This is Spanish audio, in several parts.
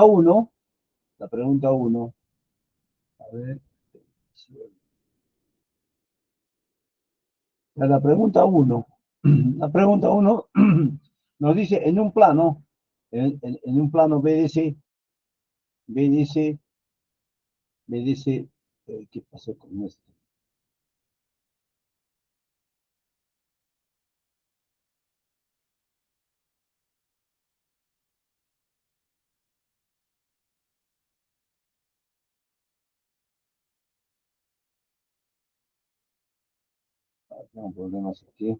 uno, la pregunta uno, a ver, la pregunta uno, la pregunta uno nos dice en un plano, en un plano BDC, BDC, BDC, ¿qué pasó con esto? Tengo problemas aquí.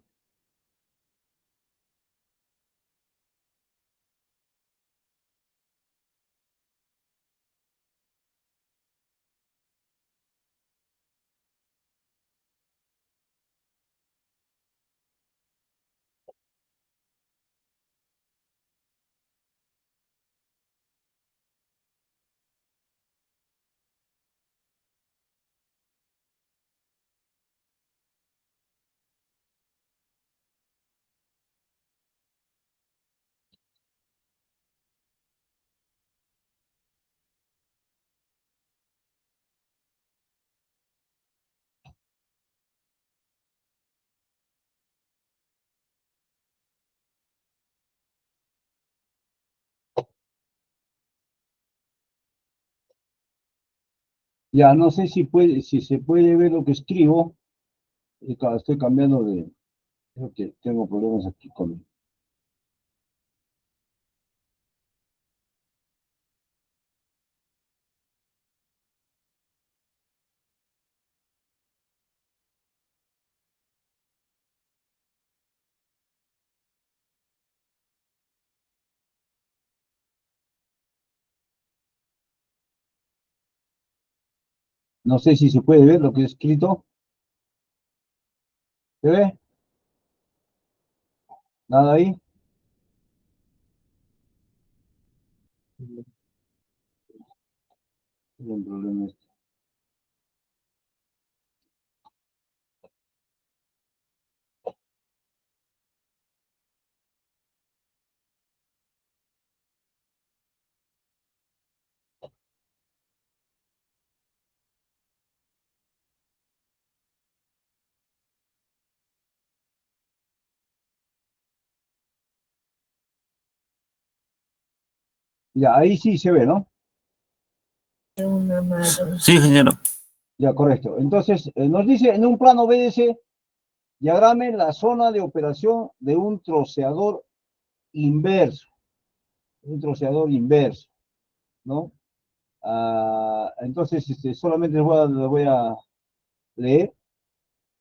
Ya no sé si se puede ver lo que escribo. Estoy cambiando de, creo que tengo problemas aquí con. No sé si se puede ver lo que he escrito. ¿Se ve? ¿Nada ahí? Tengo un problema. Ya, ahí sí se ve, ¿no? Sí, ingeniero. Ya, correcto. Entonces, nos dice en un plano BDC, diagrame la zona de operación de inverso, un troceador inverso, ¿no? Entonces, solamente les voy a leer.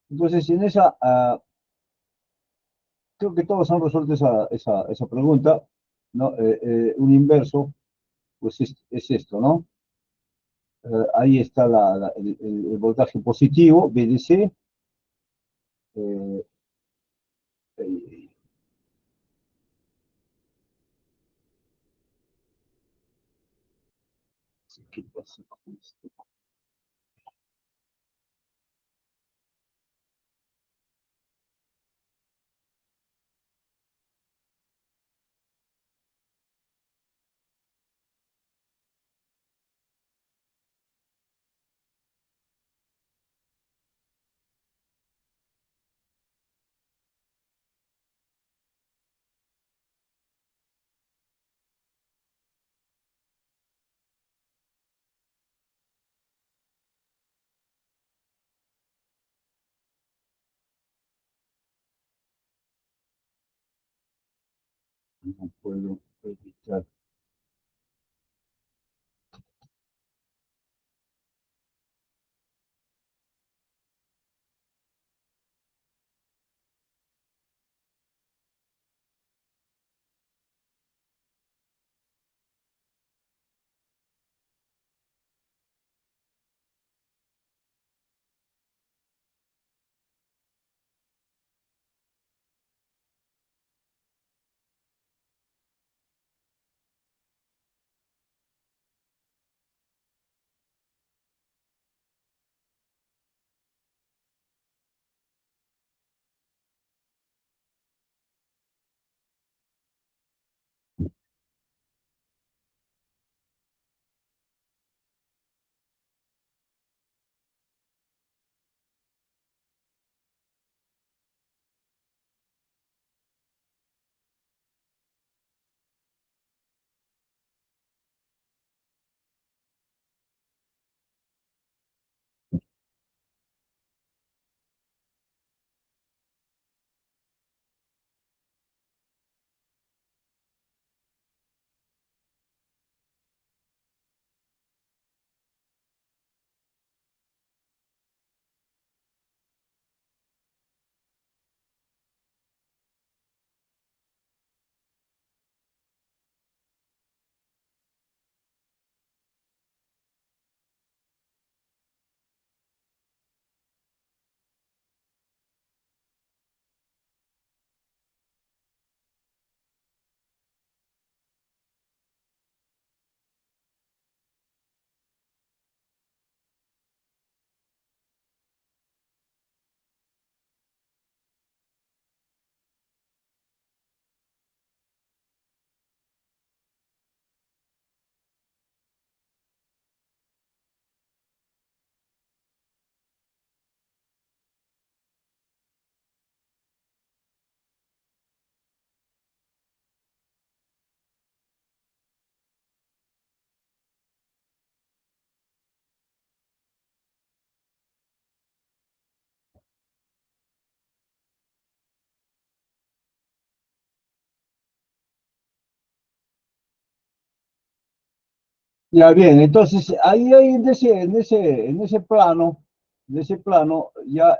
Entonces, en esa, creo que todos han resuelto esa pregunta, ¿no? Un inverso, pues es esto, ¿no? Ahí está el voltaje positivo, BDC. eh, eh, ¿Qué pasa con esto? No puedo evitar. Ya bien, entonces ahí en ese plano, ya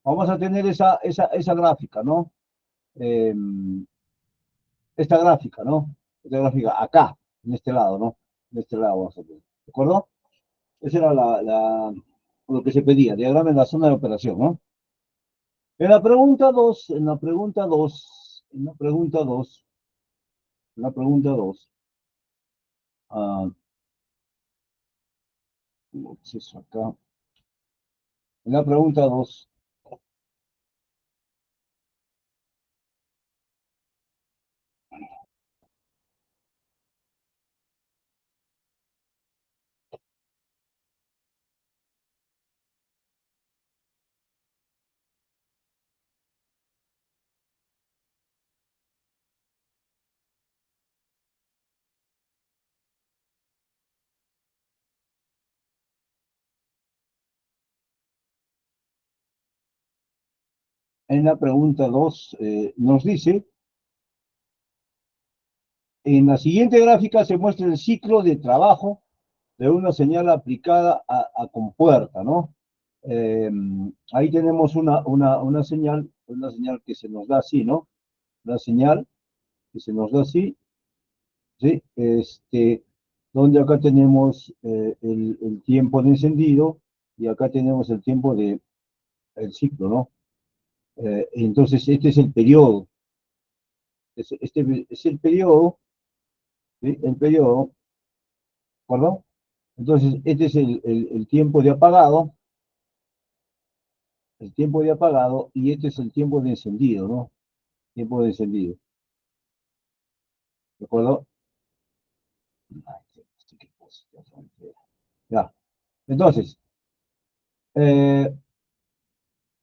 vamos a tener esa gráfica, ¿no? Eh, esta gráfica, ¿no? Esta gráfica acá, en este lado, ¿no? En este lado vamos a tener, ¿de acuerdo? Esa era lo que se pedía, diagrama en la zona de operación, ¿no? En la pregunta 2, en la pregunta 2, en la pregunta 2, en la pregunta 2, ah, ¿qué es eso acá? En la pregunta 2, en la pregunta 2 nos dice, en la siguiente gráfica se muestra el ciclo de trabajo de una señal aplicada a compuerta, ¿no? Eh, ahí tenemos una señal que se nos da así, ¿no? Una señal que se nos da así, ¿sí? Donde acá tenemos el tiempo de encendido y acá tenemos el tiempo el ciclo, ¿no? Entonces, este es el periodo, este es el periodo, ¿sí? El periodo, ¿perdón? Entonces, este es el tiempo de apagado, el tiempo de apagado, y este es el tiempo de encendido, ¿no? Tiempo de encendido, ¿de acuerdo? Ya. Entonces, eh,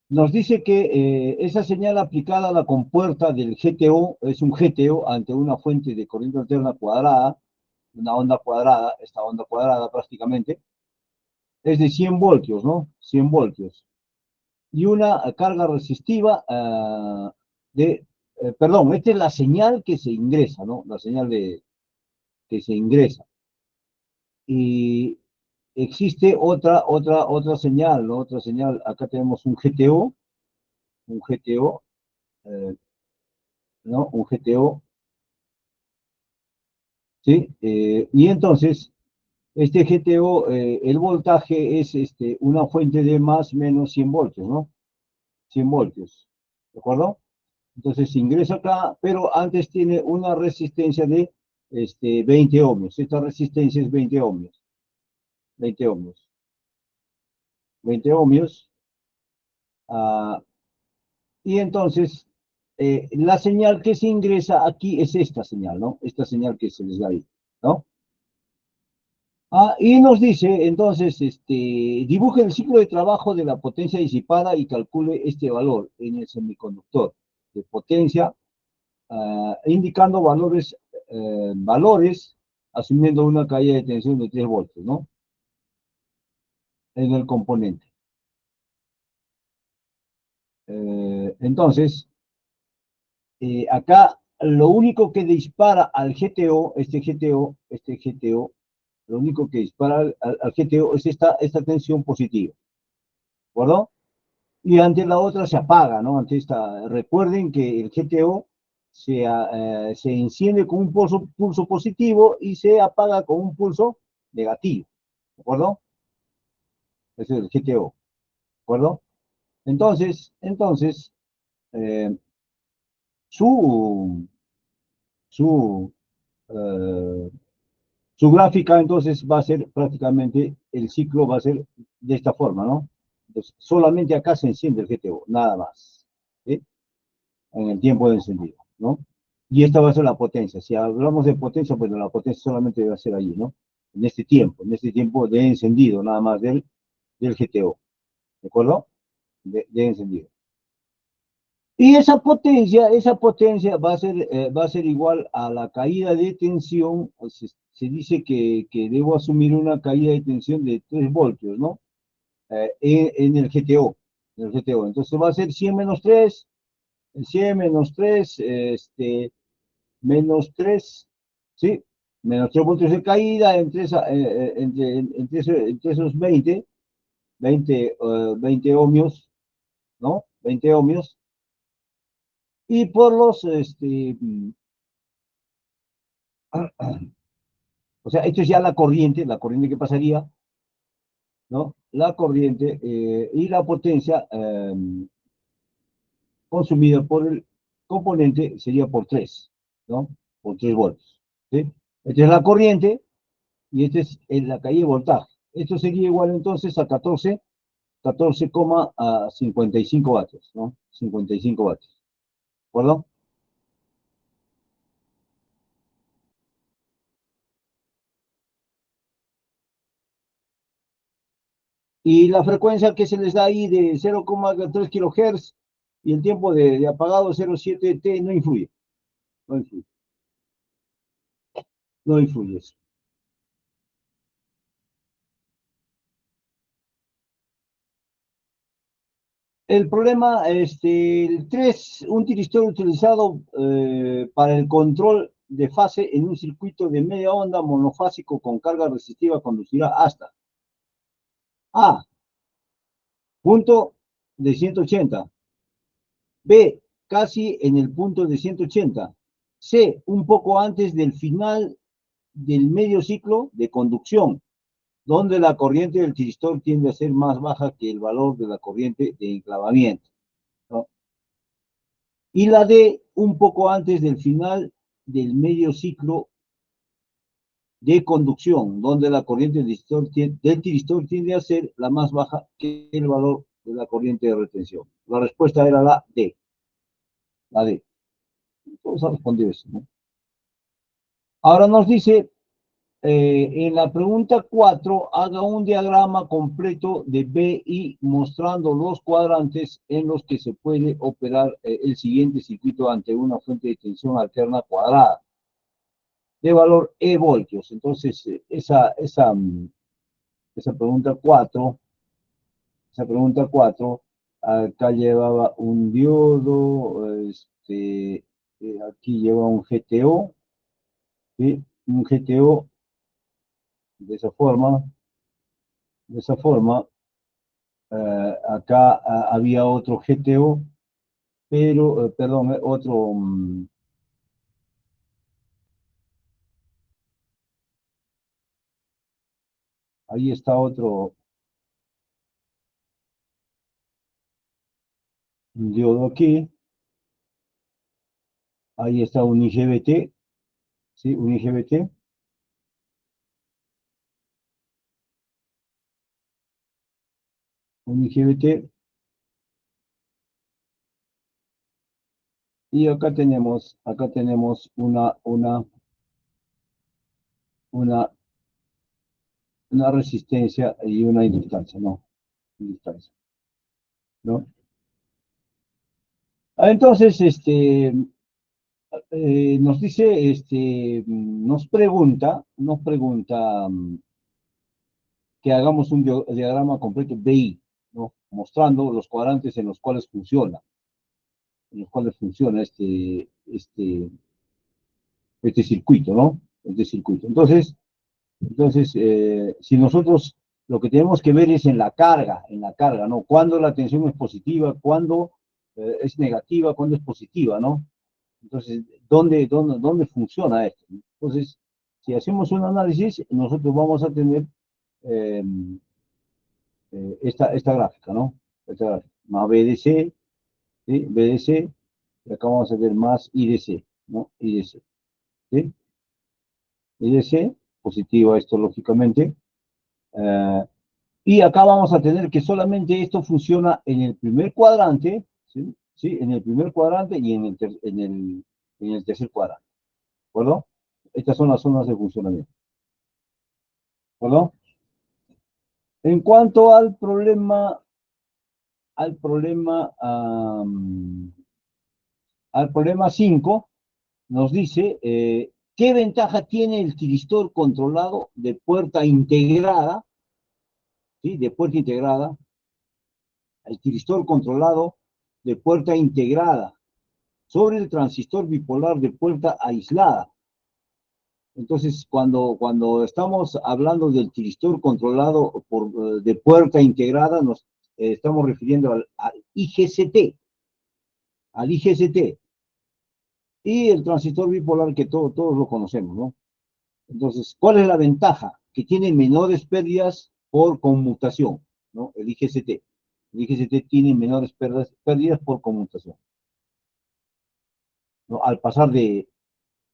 nos dice que esa señal aplicada a la compuerta del GTO es un GTO ante una fuente de corriente alterna cuadrada, una onda cuadrada, esta onda cuadrada prácticamente, es de 100 voltios, ¿no? 100 voltios. Y una carga resistiva perdón, esta es la señal que se ingresa, ¿no? La señal que se ingresa. Y existe otra señal, ¿no? Otra señal, acá tenemos un GTO, eh, ¿no? Un GTO, ¿sí? Y entonces, este GTO, el voltaje es una fuente de más o menos 100 voltios, ¿no? 100 voltios, ¿de acuerdo? Entonces ingresa acá, pero antes tiene una resistencia de 20 ohmios. Esta resistencia es 20 ohmios. 20 ohmios. 20 ohmios. ah, y entonces, la señal que se ingresa aquí es esta señal, ¿no? Esta señal que se les da ahí, ¿no? Y nos dice, entonces, dibuje el ciclo de trabajo de la potencia disipada y calcule este valor en el semiconductor de potencia, indicando valores, asumiendo una caída de tensión de 3 voltios, ¿no? En el componente. Entonces, acá lo único que dispara al GTO, lo único que dispara al GTO es esta tensión positiva, ¿de acuerdo? Y ante la otra se apaga, ¿no? Ante esta, recuerden que el GTO se enciende con un pulso positivo y se apaga con un pulso negativo, ¿de acuerdo? Ese es el GTO, ¿de acuerdo? Entonces eh, su, su, eh, su gráfica entonces va a ser prácticamente, el ciclo va a ser de esta forma, ¿no? Entonces, solamente acá se enciende el GTO, nada más, ¿sí? En el tiempo de encendido, ¿no? Y esta va a ser la potencia. Si hablamos de potencia, pues la potencia solamente va a ser allí, ¿no? En este tiempo de encendido, nada más del GTO, ¿de acuerdo? De encendido. Y esa potencia va a ser igual a la caída de tensión. Se dice que debo asumir una caída de tensión de 3 voltios, ¿no? En el GTO. En el GTO. Entonces va a ser 100 menos 3, 100 menos 3, menos 3, ¿sí? menos 3 voltios de caída entre esos 20 ohmios, ¿no? 20 ohmios. Y por los, o sea, esto es ya la corriente que pasaría, ¿no? La corriente y la potencia consumida por el componente sería por 3, ¿no? Por 3 voltios, ¿sí? Esta es la corriente y esta es la caída de voltaje. Esto sería igual entonces a 14,55 vatios, ¿no? 55 vatios, ¿de acuerdo? Y la frecuencia que se les da ahí de 0,3 kHz y el tiempo de apagado 0,7 T no influye, no influye, no influye eso. El problema, el 3, un tiristor utilizado para el control de fase en un circuito de media onda monofásico con carga resistiva conducirá hasta A, punto de 180, B, casi en el punto de 180, C, un poco antes del final del medio ciclo de conducción, donde la corriente del tiristor tiende a ser más baja que el valor de la corriente de enclavamiento, ¿no? Y la D, un poco antes del final del medio ciclo de conducción, donde la corriente del tiristor tiende a ser la más baja que el valor de la corriente de retención. La respuesta era la D, la D. Todos han respondido eso, ¿no? Ahora nos dice, en la pregunta 4, haga un diagrama completo de BI mostrando los cuadrantes en los que se puede operar el siguiente circuito ante una fuente de tensión alterna cuadrada de valor E voltios. Entonces, esa pregunta 4, acá llevaba un diodo, aquí lleva un GTO, ¿sí? Un GTO de esa forma, de esa forma. Acá había otro GTO, pero, perdón, otro, ahí está otro diodo aquí, ahí está un IGBT, ¿sí? Un IGBT, un IGBT, y acá tenemos una, una resistencia y una inductancia, ¿no? Inductancia, ¿no? Entonces, nos dice, nos pregunta que hagamos un diagrama completo BI, ¿no? Mostrando los cuadrantes en los cuales funciona este circuito, ¿no? Este circuito. Entonces, si nosotros lo que tenemos que ver es en la carga, ¿no? Cuándo la tensión es positiva, cuándo es negativa, cuándo es positiva, ¿no? Entonces, ¿dónde funciona esto? Entonces, si hacemos un análisis, nosotros vamos a tener eh, esta gráfica, ¿no? Esta gráfica, más BDC, ¿sí? BDC, y acá vamos a ver más IDC, ¿no? IDC, ¿sí? IDC, positiva esto lógicamente, eh, y acá vamos a tener que solamente esto funciona en el primer cuadrante, ¿sí? ¿Sí? En el primer cuadrante y en el tercer cuadrante, ¿de acuerdo? Estas son las zonas de funcionamiento, ¿de acuerdo? En cuanto al problema, al problema 5, nos dice, ¿qué ventaja tiene el tiristor controlado de puerta integrada? ¿Sí? De puerta integrada, el tiristor controlado de puerta integrada sobre el transistor bipolar de puerta aislada. Entonces, cuando estamos hablando del tiristor controlado de puerta integrada, nos estamos refiriendo al IGCT, al IGCT, y el transistor bipolar que todos lo conocemos, ¿no? Entonces, ¿cuál es la ventaja? Que tiene menores pérdidas por conmutación, ¿no? El IGCT. El IGCT tiene menores pérdidas por conmutación, ¿no? Al pasar de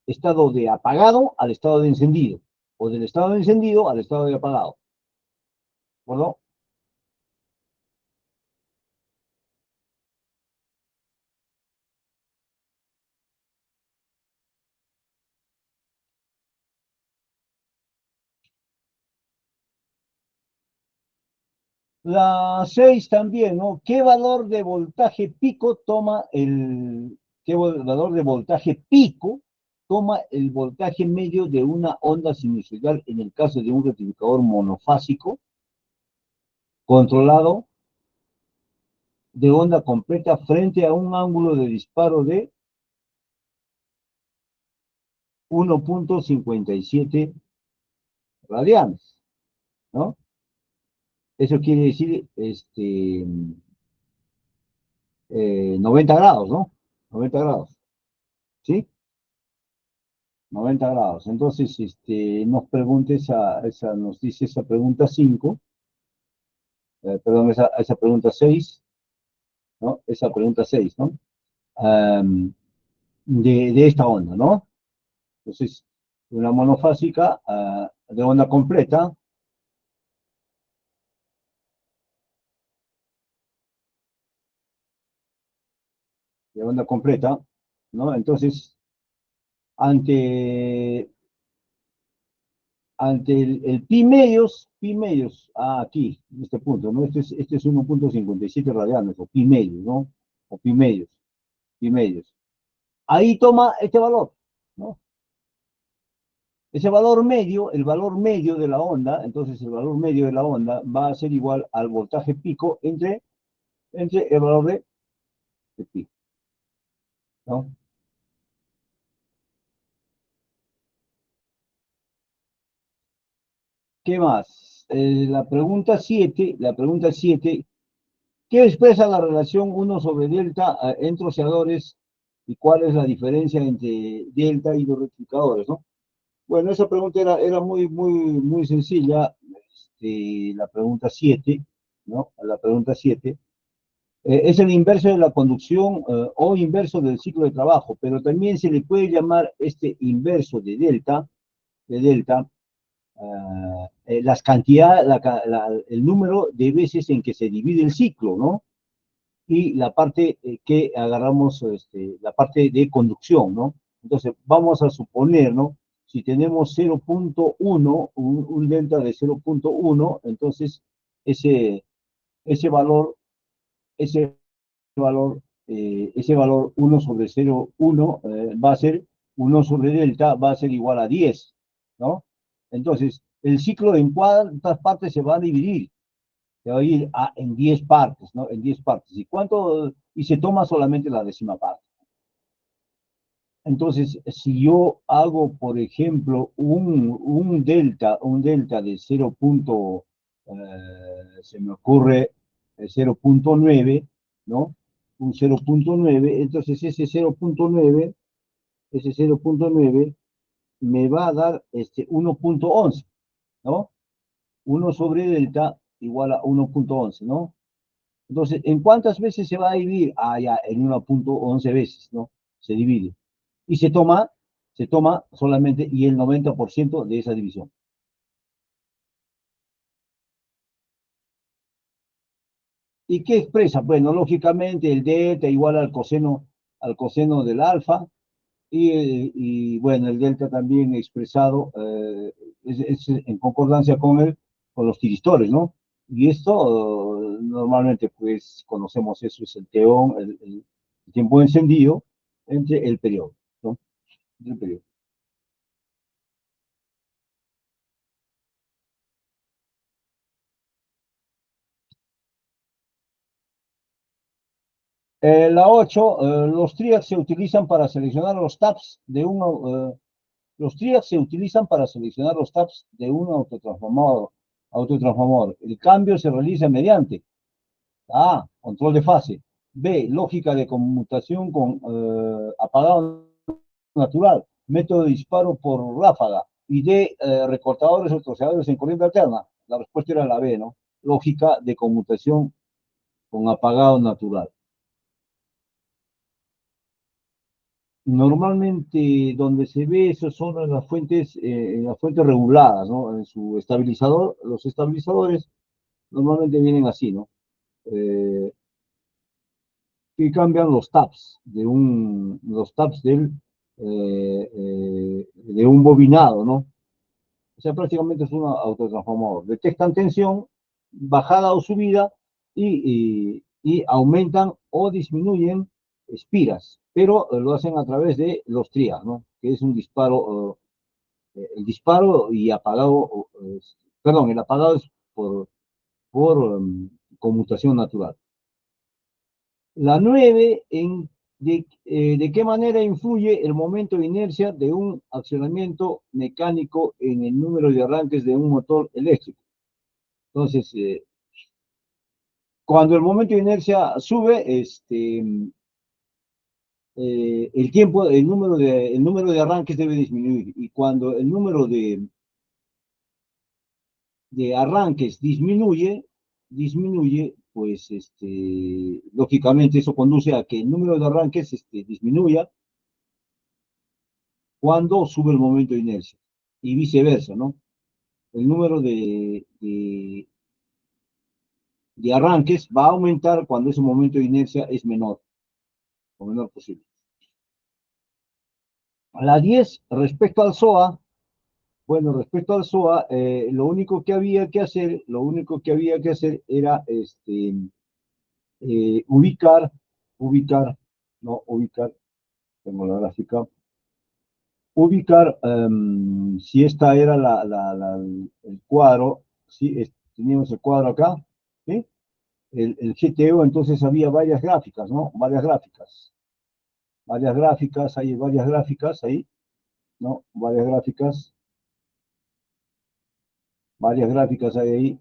estado de apagado al estado de encendido, o del estado de encendido al estado de apagado, ¿no? La 6 también, ¿no? ¿Qué valor de voltaje pico toma qué valor de voltaje pico toma el voltaje medio de una onda sinusoidal en el caso de un rectificador monofásico controlado de onda completa frente a un ángulo de disparo de 1,57 radianes, ¿no? Eso quiere decir 90 grados, ¿no? 90 grados, ¿sí? 90 grados. Entonces, nos pregunta nos dice esa pregunta 5, perdón, esa pregunta 6, ¿no? Esa pregunta 6, ¿no? Am, de esta onda, ¿no? Entonces, una monofásica de onda completa, ¿no? Entonces, ante, ante pi medios, aquí, en este punto, ¿no? Este es 1,57 radianes, o pi medios, ¿no? O pi medios. Ahí toma este valor, ¿no? Ese valor medio, el valor medio de la onda, entonces el valor medio de la onda va a ser igual al voltaje pico entre el valor de pi, ¿no? ¿Qué más? La pregunta 7, ¿qué expresa la relación uno sobre delta en troceadores y cuál es la diferencia entre delta y los rectificadores, ¿no? Bueno, esa pregunta era muy sencilla, la pregunta 7, ¿no? La pregunta 7 es el inverso de la conducción o inverso del ciclo de trabajo, pero también se le puede llamar este inverso de delta, las cantidades, el número de veces en que se divide el ciclo, ¿no? Y la parte que agarramos, la parte de conducción, ¿no? Entonces, vamos a suponer, ¿no? Si tenemos 0,1, un delta de 0,1, entonces ese valor, ese ese valor 1 sobre 0,1 va a ser 1 sobre delta, va a ser igual a 10, ¿no? Entonces, el ciclo en cuántas partes se va a dividir, se va a ir en 10 partes, ¿no? En 10 partes. Y se toma solamente la décima parte. Entonces, si yo hago, por ejemplo, un delta de 0, se me ocurre 0,9, ¿no? Un 0,9, entonces ese 0,9 me va a dar 1,11, ¿no? 1 sobre delta igual a 1,11, ¿no? Entonces, ¿en cuántas veces se va a dividir? Ya, en 1,11 veces, ¿no? Se divide. Y se toma solamente y el 90% de esa división. ¿Y qué expresa? Bueno, lógicamente el delta igual al coseno del alfa, bueno, el delta también expresado es en concordancia con los tiristores, ¿no? Y esto normalmente pues conocemos eso, es el teón, el tiempo de encendido entre el periodo, ¿no? Entre el periodo. La 8, los triacs se utilizan para seleccionar los tabs de un Los triacs se utilizan para seleccionar los taps de un autotransformador. El cambio se realiza mediante A, control de fase; B, lógica de conmutación con apagado natural, método de disparo por ráfaga; y D, recortadores o troceadores en corriente alterna. La respuesta era la B, ¿no? Lógica de conmutación con apagado natural. Normalmente donde se ve eso son en las fuentes reguladas, ¿no? En su estabilizador, los estabilizadores normalmente vienen así, ¿no? Eh, que cambian los taps de un bobinado, ¿no? O sea, prácticamente es un autotransformador. Detectan tensión, bajada o subida, y aumentan o disminuyen espiras, pero lo hacen a través de los trías, ¿no? Que es un disparo, el disparo y apagado, perdón, el apagado es por conmutación natural. La 9, ¿de qué manera influye el momento de inercia de un accionamiento mecánico en el número de arranques de un motor eléctrico? Entonces, cuando el momento de inercia sube, el número de arranques debe disminuir. Y cuando el número de arranques disminuye, pues lógicamente eso conduce a que el número de arranques disminuya cuando sube el momento de inercia, y viceversa, ¿no? El número de arranques va a aumentar cuando ese momento de inercia es menor, o menor posible. A la 10, respecto al SOA, bueno, respecto al SOA, lo único que había que hacer era ubicar, ubicar, no, ubicar, tengo la gráfica, ubicar si esta era el cuadro, si teníamos el cuadro acá, ¿sí? El GTO, entonces había varias gráficas, ¿no? Hay varias gráficas ahí, ¿no? Varias gráficas hay ahí,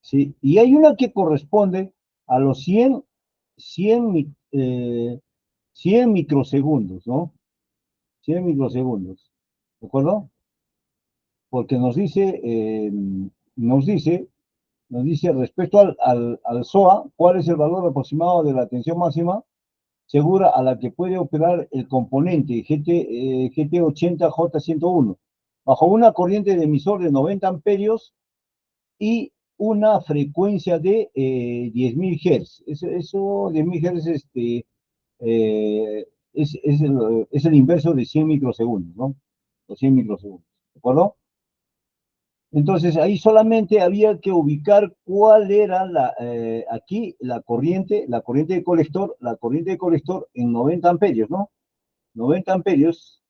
¿sí? Y hay una que corresponde a los 100, 100 microsegundos, ¿no? 100 microsegundos, ¿de acuerdo? Porque nos dice, nos dice respecto al SOA, cuál es el valor aproximado de la tensión máxima segura a la que puede operar el componente GT80J101, bajo una corriente de emisor de 90 amperios y una frecuencia de 10.000 Hz. Eso 10.000 Hz es el inverso de 100 microsegundos, ¿no? Los 100 microsegundos, ¿de acuerdo? Entonces ahí solamente había que ubicar cuál era aquí la corriente de colector en 90 amperios, ¿no? 90 amperios,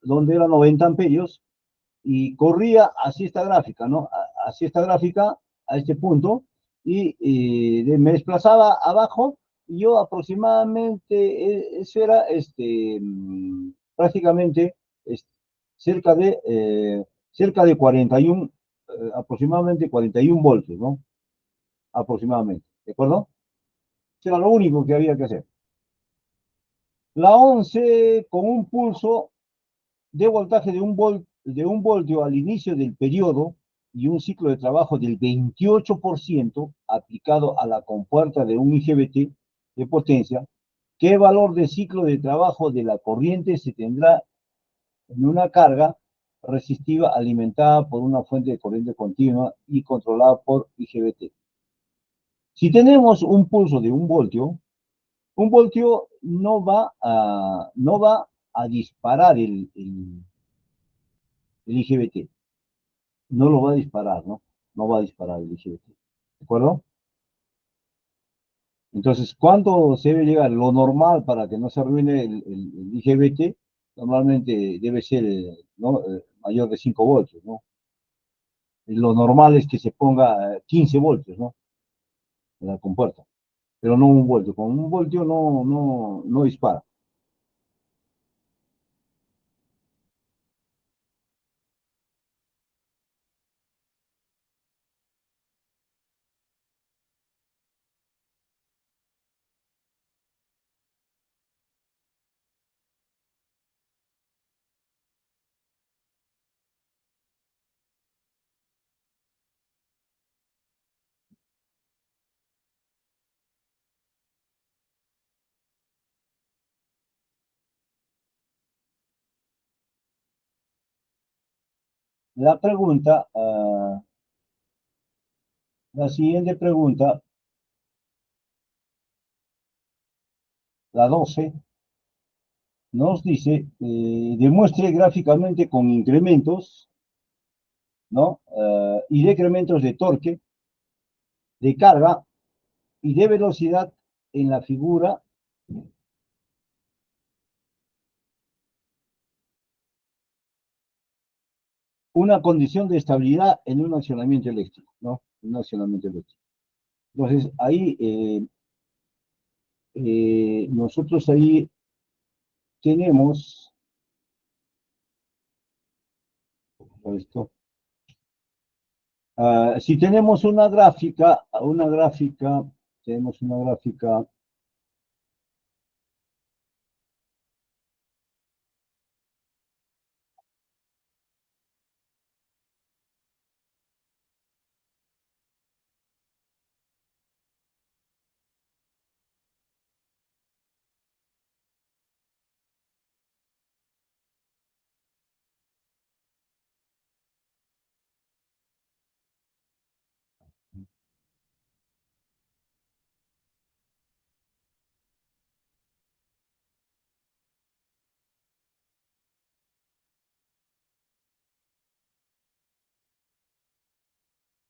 ¿dónde era 90 amperios? Y corría hacia esta gráfica, ¿no? Hacia esta gráfica, a este punto, y me desplazaba abajo, y yo aproximadamente, eso era prácticamente es- cerca de 41, aproximadamente 41 voltios, ¿no? Aproximadamente, ¿de acuerdo? Eso era lo único que había que hacer. La 11, con un pulso de voltaje de un voltio al inicio del periodo y un ciclo de trabajo del 28% aplicado a la compuerta de un IGBT de potencia, ¿qué valor de ciclo de trabajo de la corriente se tendrá en una carga resistiva alimentada por una fuente de corriente continua y controlada por IGBT? Si tenemos un pulso de un voltio no va a disparar el IGBT, no lo va a disparar, ¿no? No va a disparar el IGBT, ¿de acuerdo? Entonces, ¿cuánto se debe llegar? Lo normal para que no se arruine el IGBT, normalmente debe ser, ¿no? Mayor de 5 voltios, ¿no? Lo normal es que se ponga 15 voltios, ¿no? En la compuerta, pero no un voltio. Con un voltio no dispara. La pregunta, la siguiente pregunta, la 12, nos dice, demuestre gráficamente con incrementos, ¿no? Y decrementos de torque, de carga y de velocidad en la figura una condición de estabilidad en un accionamiento eléctrico, ¿no? Un accionamiento eléctrico. Entonces, ahí, nosotros ahí tenemos, esto, si tenemos tenemos una gráfica,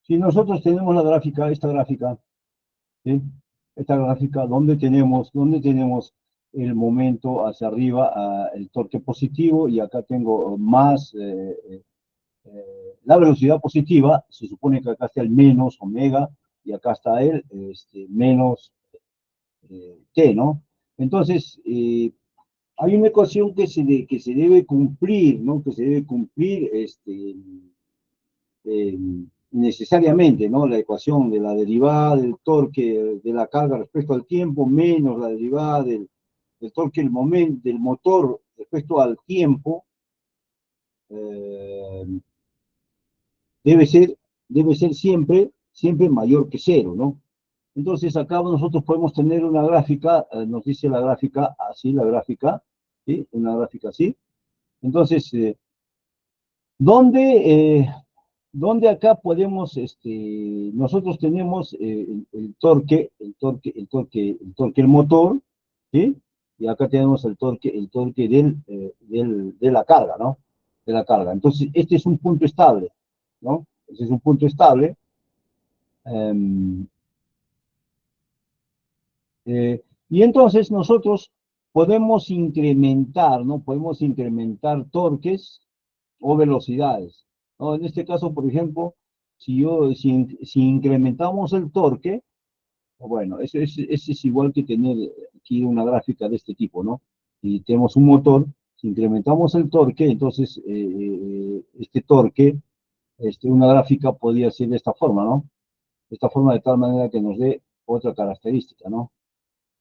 si nosotros tenemos la gráfica, esta gráfica, ¿sí? Esta gráfica donde tenemos el momento hacia arriba, el torque positivo, y acá tengo más, la velocidad positiva, se supone que acá está el menos omega, y acá está el menos t, ¿no? Entonces, hay una ecuación que se debe cumplir, ¿no? Que se debe cumplir eh, necesariamente, ¿no? La ecuación de la derivada del torque de la carga respecto al tiempo menos la derivada del torque del motor respecto al tiempo eh, debe ser, debe ser siempre mayor que cero, ¿no? Entonces acá nosotros podemos tener una gráfica, nos dice la gráfica así, la gráfica, ¿sí? Una gráfica así. Entonces, ¿dónde, donde acá podemos, nosotros tenemos el torque, el motor, ¿sí? Y acá tenemos el torque de la carga, ¿no? De la carga. Entonces, este es un punto estable, ¿no? Este es un punto estable. em, y entonces nosotros podemos incrementar, ¿no? Podemos incrementar torques o velocidades, ¿no? En este caso, por ejemplo, si incrementamos el torque, bueno, eso es igual que tener aquí una gráfica de este tipo, ¿no? Si tenemos un motor, si incrementamos el torque, entonces este torque, una gráfica podría ser de esta forma, ¿no? De esta forma de tal manera que nos dé otra característica, ¿no?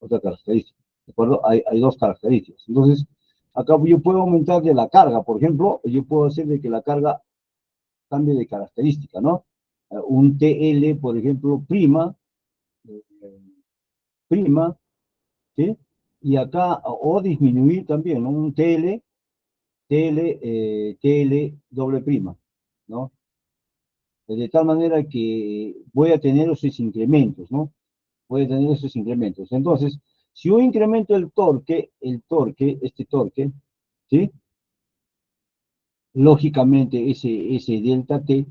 Otra característica. ¿De acuerdo? Hay dos características. Entonces, acá yo puedo aumentar de la carga, por ejemplo, yo puedo hacer de que la carga cambie de característica, ¿no? Un TL, por ejemplo, eh, prima, ¿sí? Y acá, o disminuir también, ¿no? Un TL doble prima, ¿no? De tal manera que voy a tener esos incrementos, ¿no? Voy a tener esos incrementos. Entonces, si yo incremento este torque, ¿sí? Lógicamente ese delta T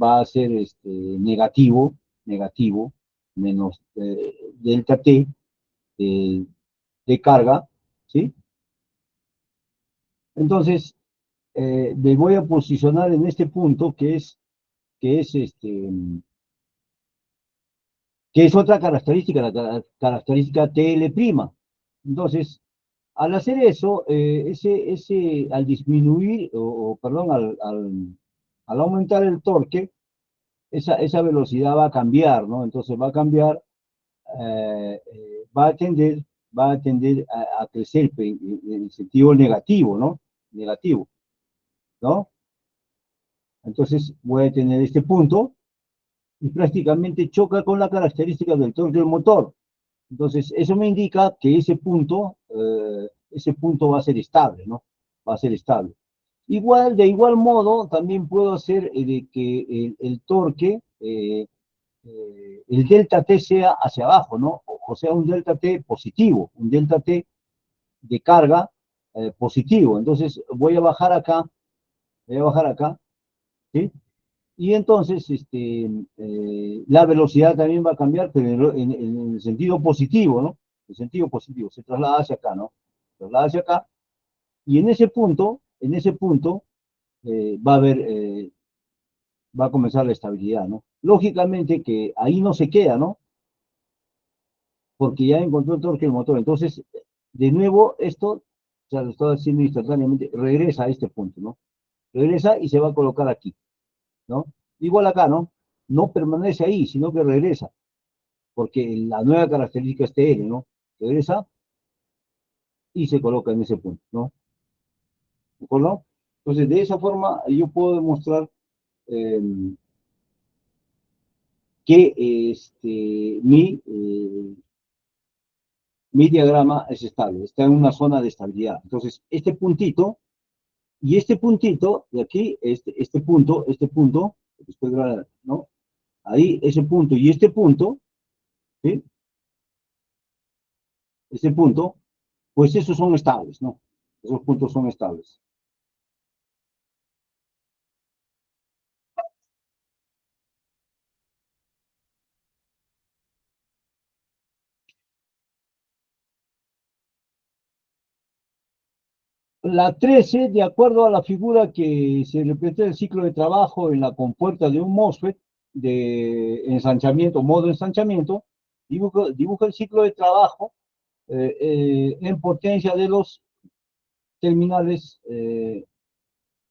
va a ser negativo, menos delta T de, de carga, ¿sí? Entonces, me voy a posicionar en este punto que es, este, que es otra característica, la característica TL'. Entonces, al hacer eso, al disminuir, perdón, al aumentar el torque, esa velocidad va a cambiar, ¿no? Entonces va a cambiar, va a tender a crecer en el sentido negativo, ¿no? Negativo, ¿no? Entonces voy a tener este punto y prácticamente choca con la característica del torque del motor. Entonces, eso me indica que ese punto va a ser estable, ¿no? Va a ser estable. De igual modo, también puedo hacer de que el torque, el delta T sea hacia abajo, ¿no? O sea, un delta T positivo, un delta T de carga positivo. Entonces, voy a bajar acá, ¿sí? Y entonces, la velocidad también va a cambiar, pero en el sentido positivo, ¿no? En el sentido positivo, se traslada hacia acá, ¿no? Se traslada hacia acá, y en ese punto, va a haber, va a comenzar la estabilidad, ¿no? Lógicamente que ahí no se queda, ¿no? Porque ya encontró el torque el motor. Entonces, de nuevo, esto, o sea, lo estoy haciendo instantáneamente, regresa a este punto, ¿no? Regresa y se va a colocar aquí, ¿no? Igual acá, ¿no? No permanece ahí, sino que regresa, porque la nueva característica es TL, ¿no? Regresa y se coloca en ese punto, ¿no? ¿De acuerdo? Entonces, de esa forma, yo puedo demostrar eh, que mi diagrama es estable, está en una zona de estabilidad. Entonces, este puntito y este puntito de aquí, este punto, después, ¿no? Ahí, ese punto y este punto, ¿sí? Este punto, pues esos son estables, ¿no? Esos puntos son estables. La 13, de acuerdo a la figura que se representa el ciclo de trabajo en la compuerta de un MOSFET de ensanchamiento, modo ensanchamiento, dibuja el ciclo de trabajo en potencia de los terminales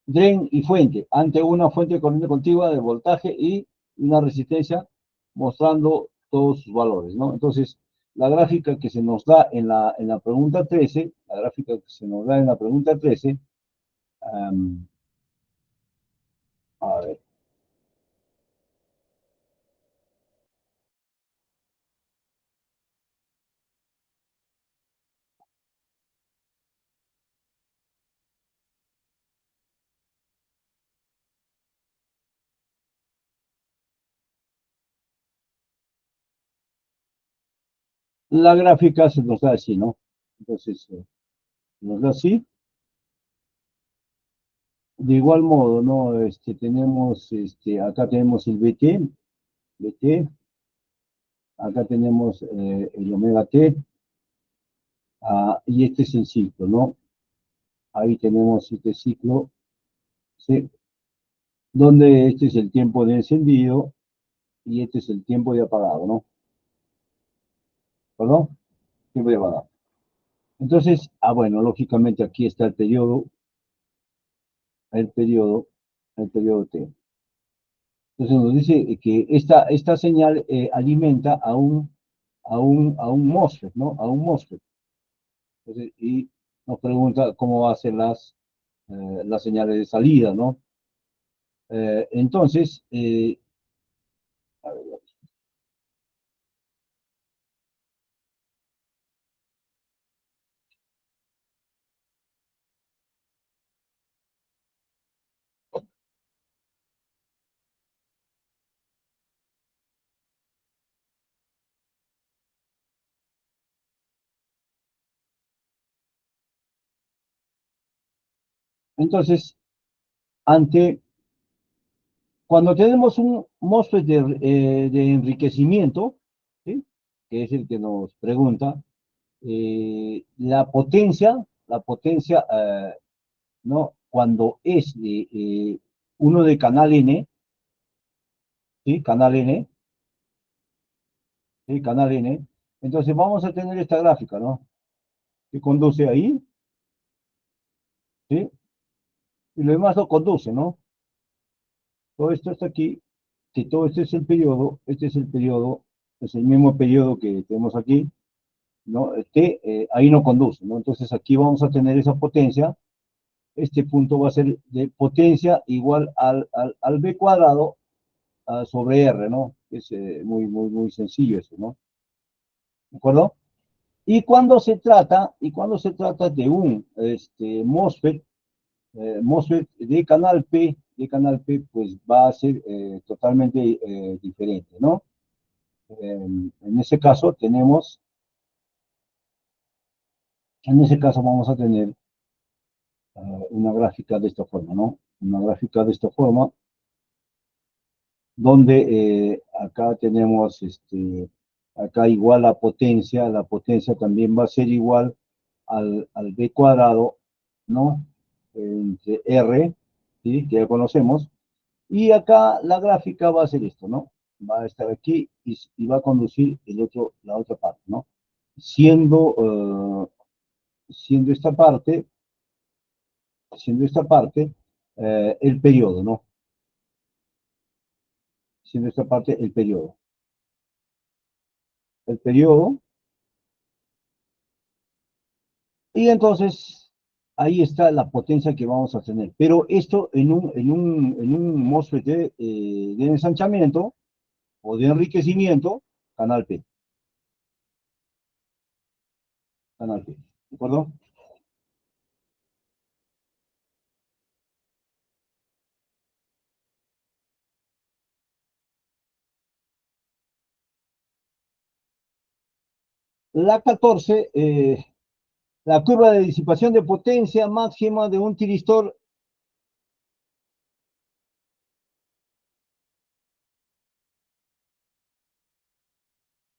DREN y fuente, ante una fuente de corriente continua de voltaje y una resistencia mostrando todos sus valores, ¿no? Entonces, la gráfica que se nos da en la pregunta 13, la gráfica que se nos da en la pregunta 13, a ver, la gráfica se nos da así, ¿no? Entonces, nos da así. De igual modo, ¿no? Tenemos, acá tenemos el BT, acá tenemos el omega T, y este es el ciclo, ¿no? Ahí tenemos este ciclo, ¿sí? Donde este es el tiempo de encendido y este es el tiempo de apagado, ¿no? ¿Perdón? Tiempo de apagado. Entonces, bueno, lógicamente aquí está el periodo, el periodo T. Entonces nos dice que esta señal alimenta a un MOSFET, ¿no? A un MOSFET. Entonces, y nos pregunta cómo va a ser las señales de salida, ¿no? Entonces, a ver, entonces, ante, cuando tenemos un MOSFET de enriquecimiento, ¿sí? Que es el que nos pregunta, la potencia, ¿no? Cuando es uno de canal N, ¿sí? Canal N, ¿sí? Canal N. Entonces vamos a tener esta gráfica, ¿no? Que conduce ahí, ¿sí? Y lo demás lo conduce, ¿no? Todo esto está aquí, que todo este es el mismo periodo que tenemos aquí, ¿no? Ahí no conduce, ¿no? Entonces aquí vamos a tener esa potencia, este punto va a ser de potencia igual al B cuadrado sobre R, ¿no? Es muy sencillo eso, ¿no? ¿De acuerdo? Y cuando se trata de un MOSFET, MOSFET de canal P, pues va a ser totalmente diferente, ¿no? En ese caso en ese caso vamos a tener una gráfica de esta forma, ¿no? Una gráfica de esta forma, donde acá tenemos, acá igual la potencia también va a ser igual al B cuadrado, ¿no? Entre R, ¿sí? Que ya conocemos, y acá la gráfica va a ser esto, ¿no? Va a estar aquí y va a conducir la otra parte, ¿no? Siendo, siendo esta parte, siendo esta parte el periodo, ¿no? Siendo esta parte el periodo. El periodo, y entonces ahí está la potencia que vamos a tener. Pero esto en un MOSFET de ensanchamiento o de enriquecimiento, canal P, canal P, ¿de acuerdo? La 14, la curva de disipación de potencia máxima de un tiristor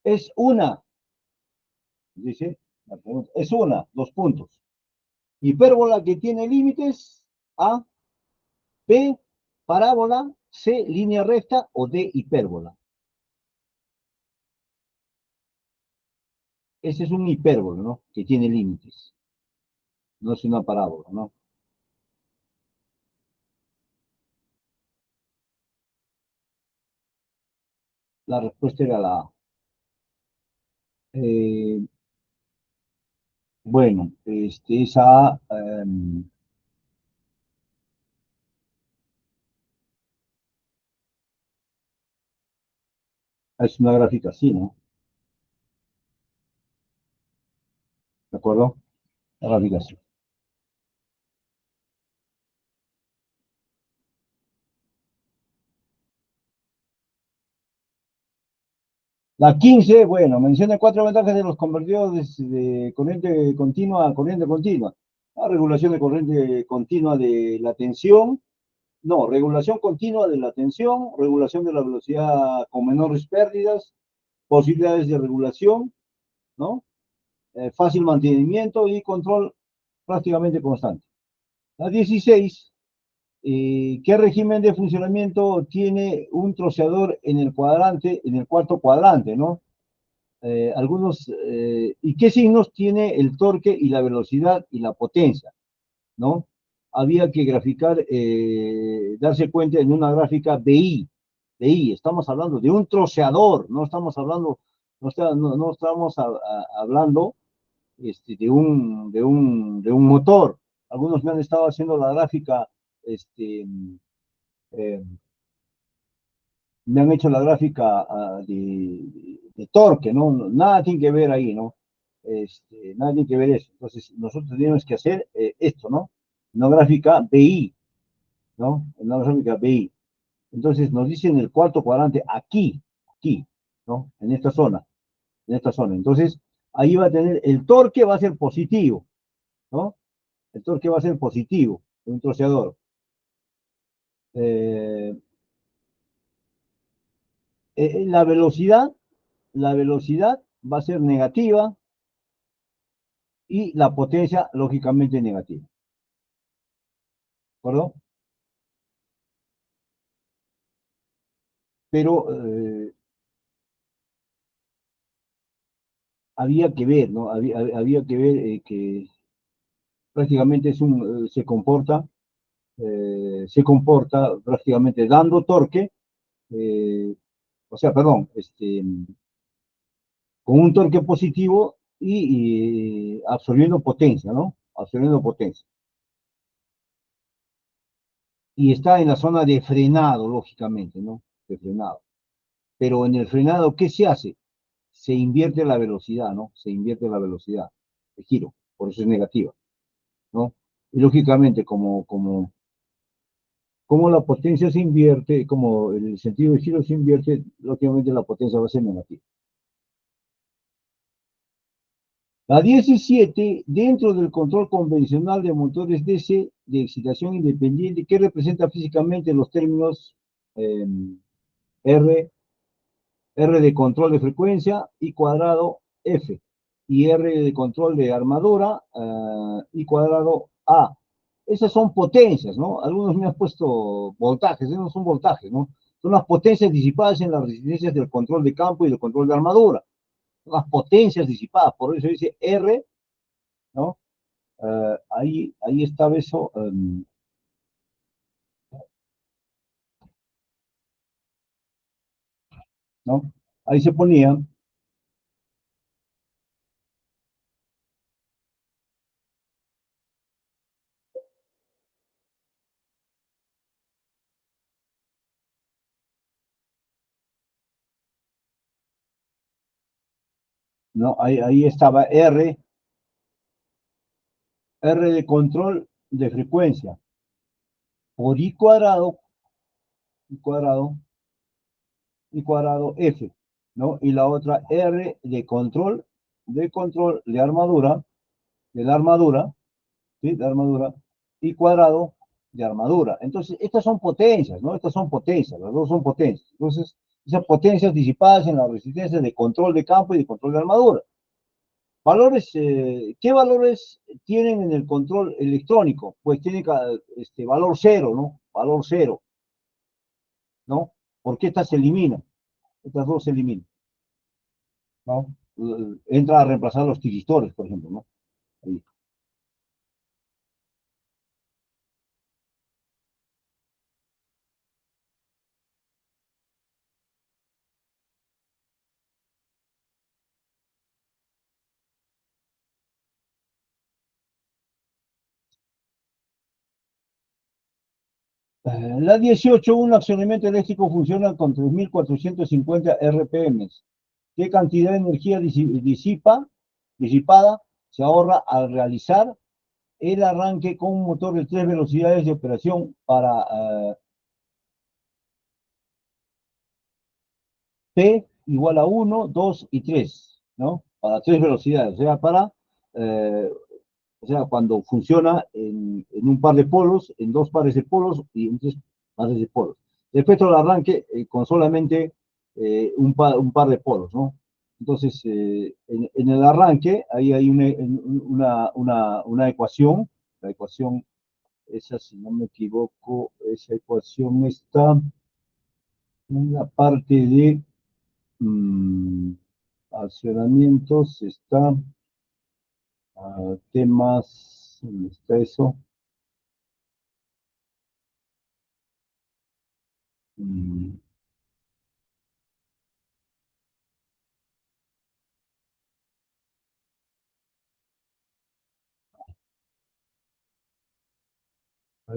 es una, dice, la pregunta, es una, dos puntos. Hipérbola que tiene límites, A, B, parábola, C, línea recta o D, hipérbola. Ese es un hipérbola, ¿no? Que tiene límites, no es una parábola, ¿no? La respuesta era la A. Eh, bueno, esa A, es una gráfica así, ¿no? ¿De acuerdo? La gráfica así. La 15, bueno, menciona cuatro ventajas de los convertidores de corriente continua a corriente continua. La regulación de corriente continua de la tensión, no, regulación continua de la tensión, regulación de la velocidad con menores pérdidas, posibilidades de regulación, ¿no? Fácil mantenimiento y control prácticamente constante. La 16, ¿qué régimen de funcionamiento tiene un troceador en el cuadrante, en el cuarto cuadrante, ¿no? ¿Y qué signos tiene el torque y la velocidad y la potencia? ¿No? Había que graficar, darse cuenta en una gráfica BI, estamos hablando de un troceador, no estamos hablando, no estamos hablando de un motor. Algunos me han estado haciendo la gráfica, eh, me han hecho la gráfica de torque, ¿no? Nada tiene que ver ahí, ¿no? Nada tiene que ver eso. Entonces, nosotros tenemos que hacer esto, ¿no? Una gráfica BI, ¿no? Una gráfica BI. Entonces, nos dicen el cuarto cuadrante aquí, ¿no? En esta zona. Entonces, ahí va a tener, el torque va a ser positivo, ¿no? El torque va a ser positivo, un troceador. Eh, la velocidad va a ser negativa y la potencia, lógicamente, negativa. ¿De acuerdo? Pero había que ver, ¿no? Había que ver que prácticamente se comporta prácticamente dando torque, eh, o sea, perdón, con un torque positivo y absorbiendo potencia, ¿no? Absorbiendo potencia. Y está en la zona de frenado, lógicamente, ¿no? De frenado. Pero en el frenado, ¿qué se hace? Se invierte la velocidad, ¿no? Se invierte la velocidad de giro, por eso es negativa, ¿no? Y lógicamente, como la potencia se invierte, como el sentido de giro se invierte, lógicamente la potencia va a ser negativa. La 17, dentro del control convencional de motores DC de excitación independiente, que representa físicamente los términos eh, R, R de control de frecuencia, I cuadrado F, y R de control de armadura, I cuadrado A. Esas son potencias, ¿no? Algunos me han puesto voltajes, esos no son voltajes, ¿no? Son las potencias disipadas en las resistencias del control de campo y del control de armadura. Son las potencias disipadas, por eso dice R, ¿no? Ahí estaba eso, ¿no? Ahí se ponía, ¿no? Ahí estaba R de control de frecuencia por I cuadrado, I cuadrado F, ¿no? Y la otra R de armadura, de la armadura, ¿sí? De armadura, I cuadrado de armadura. Entonces, estas son potencias, ¿no? Estas son potencias, las dos son potencias. Entonces, esas potencias disipadas en la resistencia de control de campo y de control de armadura. Valores, ¿qué valores tienen en el control electrónico? Pues tiene valor cero, ¿no? Valor cero, ¿no? Porque estas se eliminan, estas dos se eliminan, ¿no? Entra a reemplazar los tiristores, por ejemplo, ¿no? Ahí. La 18, un accionamiento eléctrico funciona con 3.450 RPM. ¿Qué cantidad de energía disipada se ahorra al realizar el arranque con un motor de tres velocidades de operación para P igual a uno, 2 y 3, ¿no? Para tres velocidades, eh, o sea, cuando funciona en un par de polos, en dos pares de polos y en tres pares de polos. Respecto al arranque, con solamente un par de polos, ¿no? Entonces, en el arranque, ahí hay una ecuación, la ecuación, esa, si no me equivoco, esa ecuación está en la parte de accionamientos, está temas, ¿dónde está eso? Mm,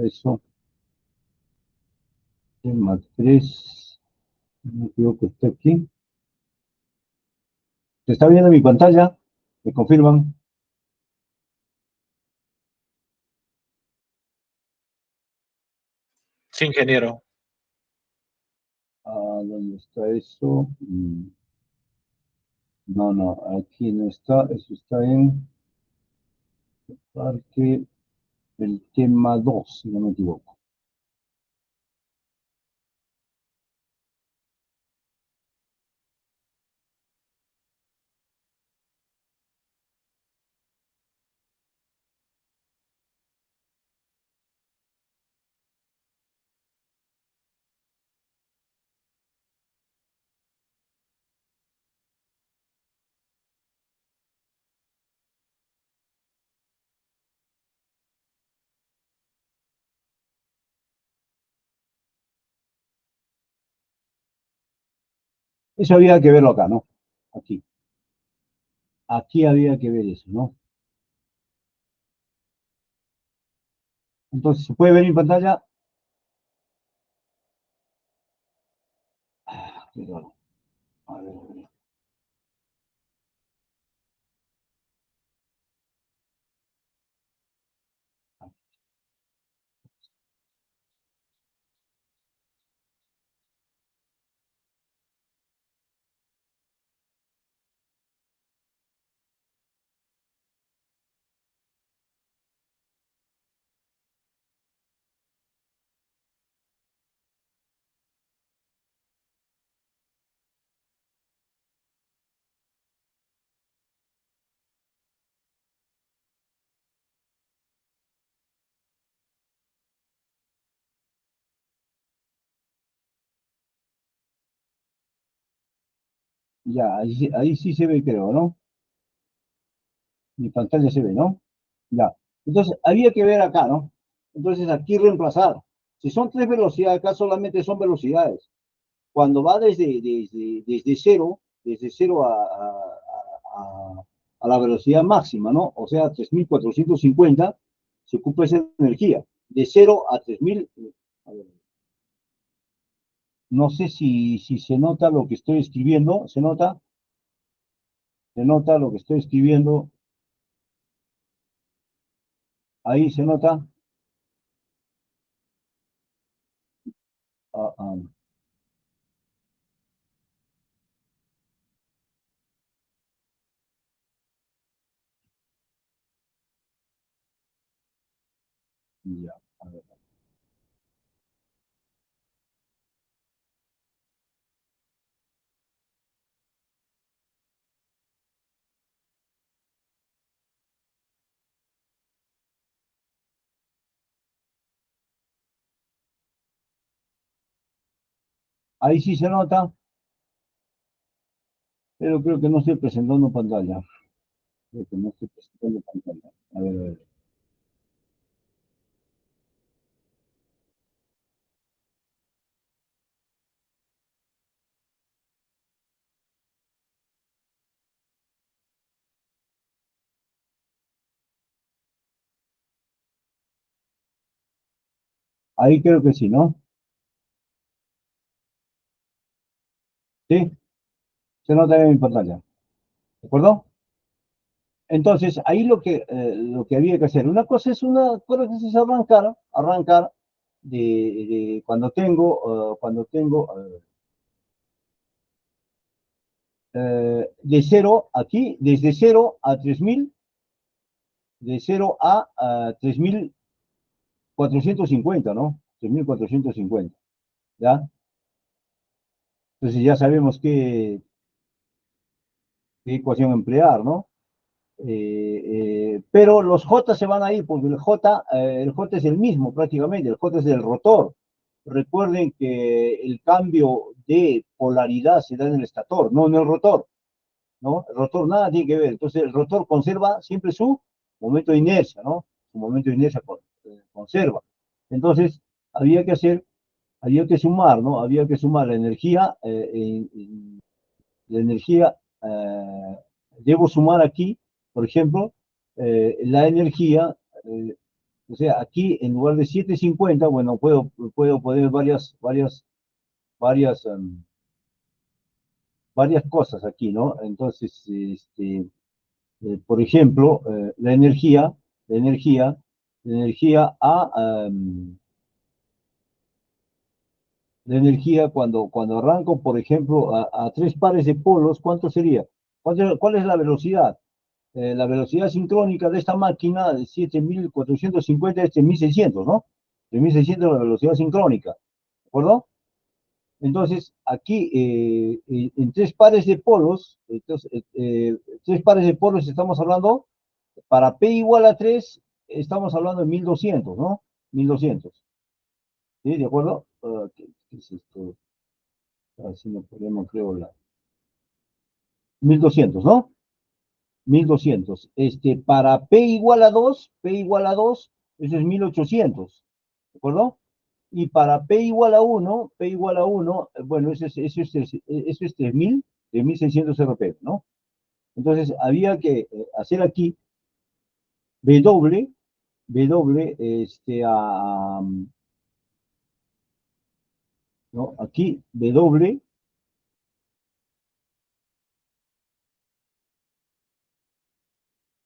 eso, tema 3, no creo que está aquí. ¿Se está viendo mi pantalla? ¿Me confirman? Sí, ingeniero. ¿Dónde está eso? No, no, aquí no está, eso está en parte del tema 2, si no me equivoco. Eso había que verlo acá, ¿no? Aquí. Aquí había que ver eso, ¿no? Entonces, ¿se puede ver mi pantalla? Qué raro. A ver, a ver. Ya, ahí sí se ve, creo, ¿no? Mi pantalla se ve, ¿no? Ya. Entonces, había que ver acá, ¿no? Entonces, aquí reemplazar. Si son tres velocidades, acá solamente son velocidades. Cuando va desde cero a la velocidad máxima, ¿no? O sea, 3.450, se ocupa esa energía. De cero a 3.000, a ver, no sé si se nota lo que estoy escribiendo, se nota lo que estoy escribiendo, ahí se nota. Ah, ah, ya, a ver. Ahí sí se nota, pero creo que no estoy presentando pantalla. Creo que no estoy presentando pantalla. A ver, a ver. Ahí creo que sí, ¿no? Sí, se nota en mi pantalla. ¿De acuerdo? Entonces, ahí lo que había que hacer. Una cosa es arrancar de cuando tengo de cero aquí, desde cero a 3.000, de cero a 3.450, ¿no? 3.450, ¿ya? Entonces ya sabemos qué ecuación emplear, ¿no? Pero los J se van a ir, porque el J es el mismo prácticamente, el J es del rotor. Recuerden que el cambio de polaridad se da en el estator, no en el rotor, ¿no? El rotor nada tiene que ver. Entonces el rotor conserva siempre su momento de inercia, ¿no? Su momento de inercia conserva. Entonces había que hacer, había que sumar, ¿no? Había que sumar la energía, debo sumar aquí, por ejemplo, la energía, eh, o sea, aquí en lugar de 750, bueno, puedo poner varias, varias cosas aquí, ¿no? Entonces, por ejemplo, la energía, la energía a, la energía cuando arranco, por ejemplo, a tres pares de polos, ¿cuánto sería? ¿Cuál es la velocidad? La velocidad sincrónica de esta máquina de 7.450 es 3.600, ¿no? 3.600 la velocidad sincrónica, ¿de acuerdo? Entonces, aquí en tres pares de polos estamos hablando, para P igual a 3 estamos hablando de 1.200, ¿no? 1.200, ¿sí? ¿De acuerdo? ¿Qué es esto? Así no podemos, creo, 1.200, ¿no? 1.200. Para P igual a 2, eso es 1.800, ¿de acuerdo? Y para P igual a uno, bueno, eso es 3.600 RPM, ¿no? Entonces, había que hacer aquí W, W, ¿no? Aquí W,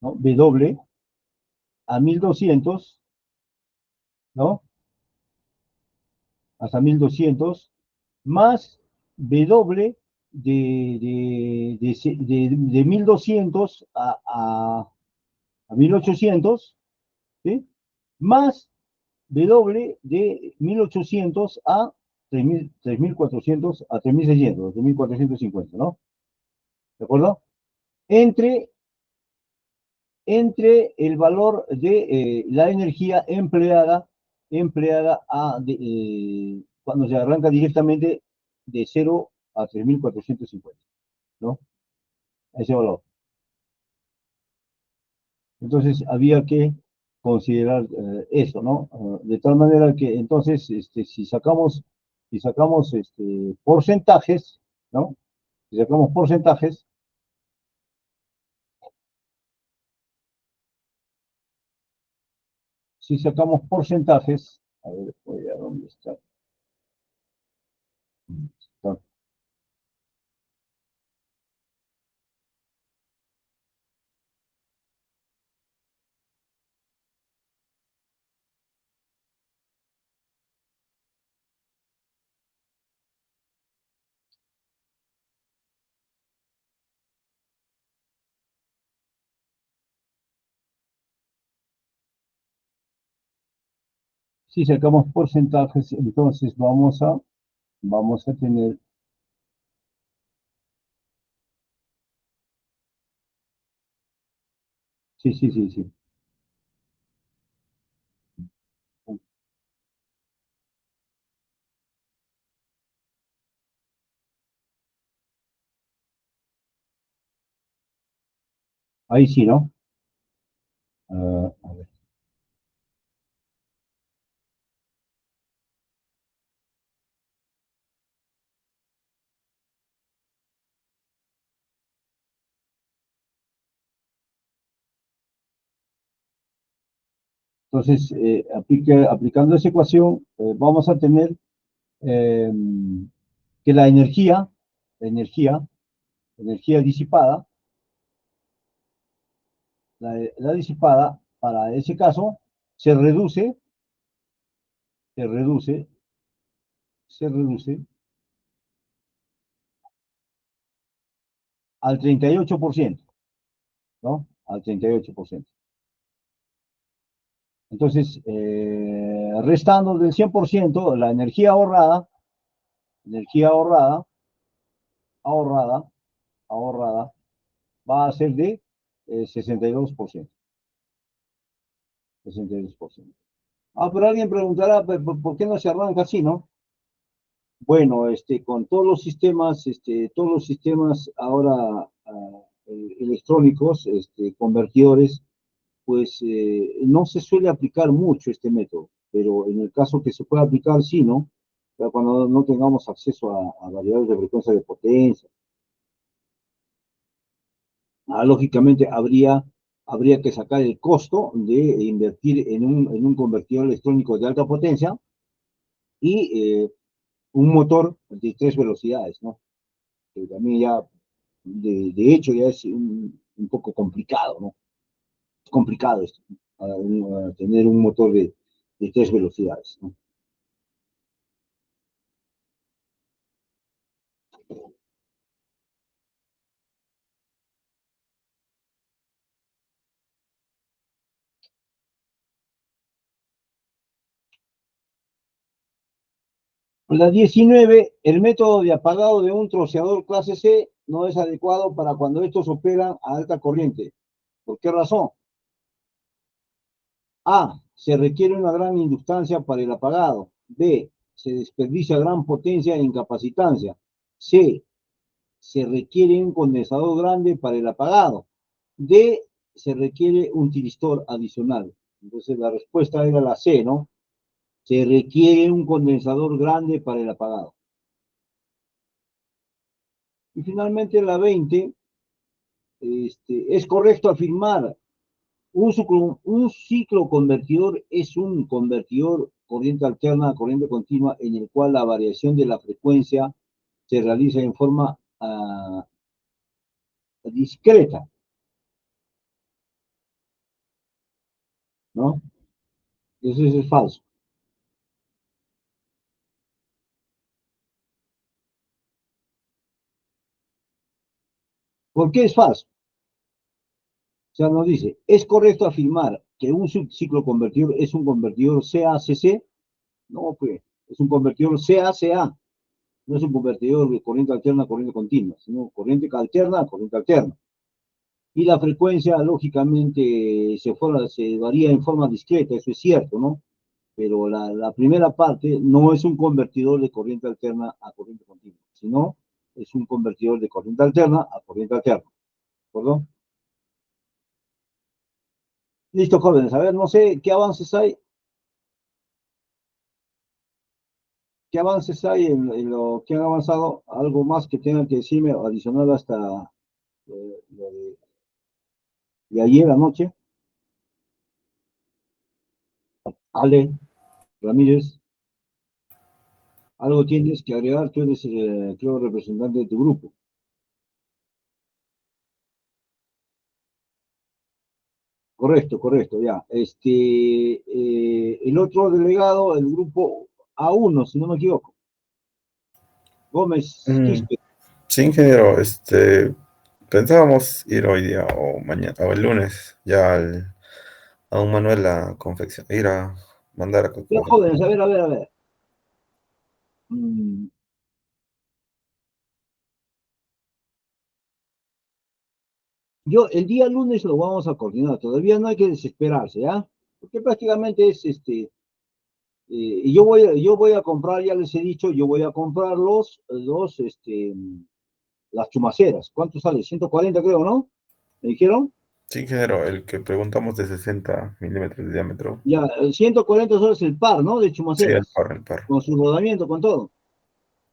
¿no? W a 1.200, ¿no? Hasta 1.200 más W de 1.200 a 1.800, ¿sí? Más W de 1.800 a 3.400 a 3.600, 3.450, ¿no? ¿De acuerdo? Entre, entre el valor de la energía empleada cuando se arranca directamente de cero a 3.450. ¿no? Ese valor. Entonces, había que considerar eso, ¿no? De tal manera que, entonces, si sacamos porcentajes, ¿no? Si sacamos porcentajes, si sacamos porcentajes, a ver, voy a dónde está. Está. Si sacamos porcentajes, entonces vamos a tener, sí, sí, sí, sí. Ahí sí, ¿no? A ver. Entonces, aplicando esa ecuación, vamos a tener eh, que la energía, energía disipada, la disipada, para ese caso, se reduce, se reduce, se reduce al 38%, ¿no? Al 38%. Entonces, restando del 100%, la energía ahorrada, ahorrada, va a ser de 62%. 62%. Ah, pero alguien preguntará, ¿por qué no se arranca así, no? Bueno, con todos los sistemas ahora electrónicos, convertidores, pues no se suele aplicar mucho este método, pero en el caso que se pueda aplicar, sí, ¿no? Ya cuando no tengamos acceso a variables de frecuencia de potencia, lógicamente habría que sacar el costo de invertir en un convertidor electrónico de alta potencia y un motor de 3 velocidades, ¿no? Que también ya, de hecho, ya es un poco complicado, ¿no? Es complicado esto, tener un motor de 3 velocidades, ¿no? La 19, el método de apagado de un troceador clase C no es adecuado para cuando estos operan a alta corriente. ¿Por qué razón? A. Se requiere una gran inductancia para el apagado. B. Se desperdicia gran potencia e incapacitancia. C. Se requiere un condensador grande para el apagado. D. Se requiere un tiristor adicional. Entonces la respuesta era la C, ¿no? Se requiere un condensador grande para el apagado. Y finalmente la 20, es correcto afirmar un ciclo convertidor es un convertidor corriente alterna a corriente continua en el cual la variación de la frecuencia se realiza en forma discreta, ¿no? Eso es falso. ¿Por qué es falso? O sea, nos dice, ¿es correcto afirmar que un subciclo convertidor es un convertidor CACC? No, pues, es un convertidor CACA, no es un convertidor de corriente alterna a corriente continua, sino corriente alterna a corriente alterna. Y la frecuencia, lógicamente, se varía en forma discreta, eso es cierto, ¿no? Pero la primera parte no es un convertidor de corriente alterna a corriente continua, sino es un convertidor de corriente alterna a corriente alterna, ¿de acuerdo? Listo, jóvenes, a ver, no sé qué avances hay, en lo que han avanzado, algo más que tengan que decirme adicional hasta lo de ayer anoche. Ale, Ramírez, algo tienes que agregar, tú eres, creo, representante de tu grupo. Correcto, correcto, ya. El otro delegado, el grupo A1, si no me equivoco, Gómez Mm, Quispe. sí, ingeniero, pensábamos ir hoy día o mañana o el lunes ya a un Manuel a confección, ir a mandar a Ya, confeccionar. jóvenes, a ver, a ver, a ver. Mm, Yo, el día lunes lo vamos a coordinar, todavía no hay que desesperarse, ¿ya? Porque prácticamente es y yo voy a comprar, ya les he dicho, yo voy a comprar las chumaceras. ¿Cuánto sale? 140 creo, ¿no? ¿Me dijeron? Sí, ingeniero, el que preguntamos de 60 milímetros de diámetro. Ya, 140 soles el par, ¿no? De Sí, chumaceras, el par. con su rodamiento, con todo.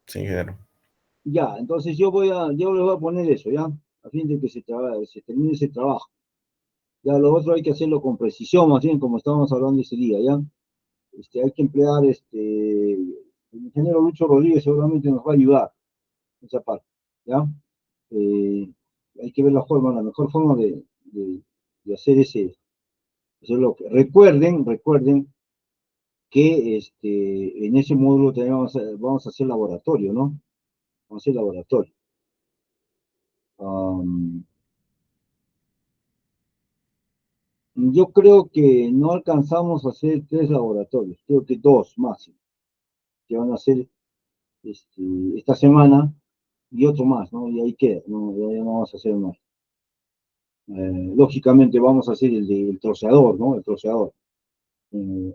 Sí, ingeniero. Ya, entonces yo les voy a poner eso, ¿ya? A fin de que se termine ese trabajo. Ya, lo otro hay que hacerlo con precisión, más bien, como estábamos hablando ese día, ¿ya? Hay que emplear, el ingeniero Lucho Rodríguez seguramente nos va a ayudar en esa parte, ¿ya? Eh, Hay que ver la mejor forma de hacer ese bloque. Recuerden que en ese módulo vamos a hacer laboratorio, ¿no? Vamos a hacer laboratorio. Am, yo creo que no alcanzamos a hacer 3 laboratorios, creo que 2 máximo, que van a hacer esta semana y otro más, ¿no? Y ahí queda, ¿no? Ya no vamos a hacer más. Lógicamente vamos a hacer el troceador, ¿no? El troceador.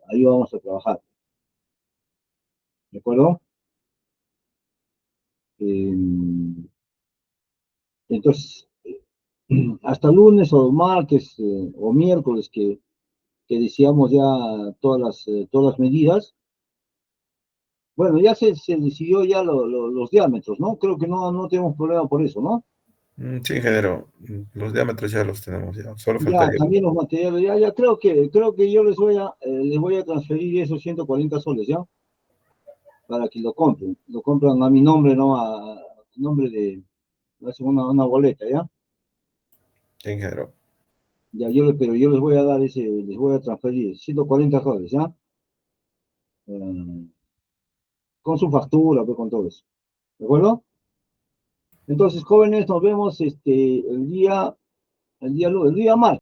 Ahí vamos a trabajar, ¿de acuerdo? Eh, entonces, hasta lunes o martes o miércoles que decíamos ya todas las medidas. Bueno, ya se decidió ya los diámetros, ¿no? Creo que no tenemos problema por eso, ¿no? Sí, ingeniero, los diámetros ya los tenemos ya. Solo Ya, faltaría. también los materiales, ya creo que yo les voy a transferir esos 140 soles, ¿ya? Para que lo compren. Lo compran a mi nombre, ¿no? A nombre de, hacen una boleta, ¿ya? Sí, ingeniero. Ya, pero yo les voy a transferir 140 soles, ¿ya? Eh, con su factura, pues, con todo eso. ¿De acuerdo? Entonces, jóvenes, nos vemos el día martes.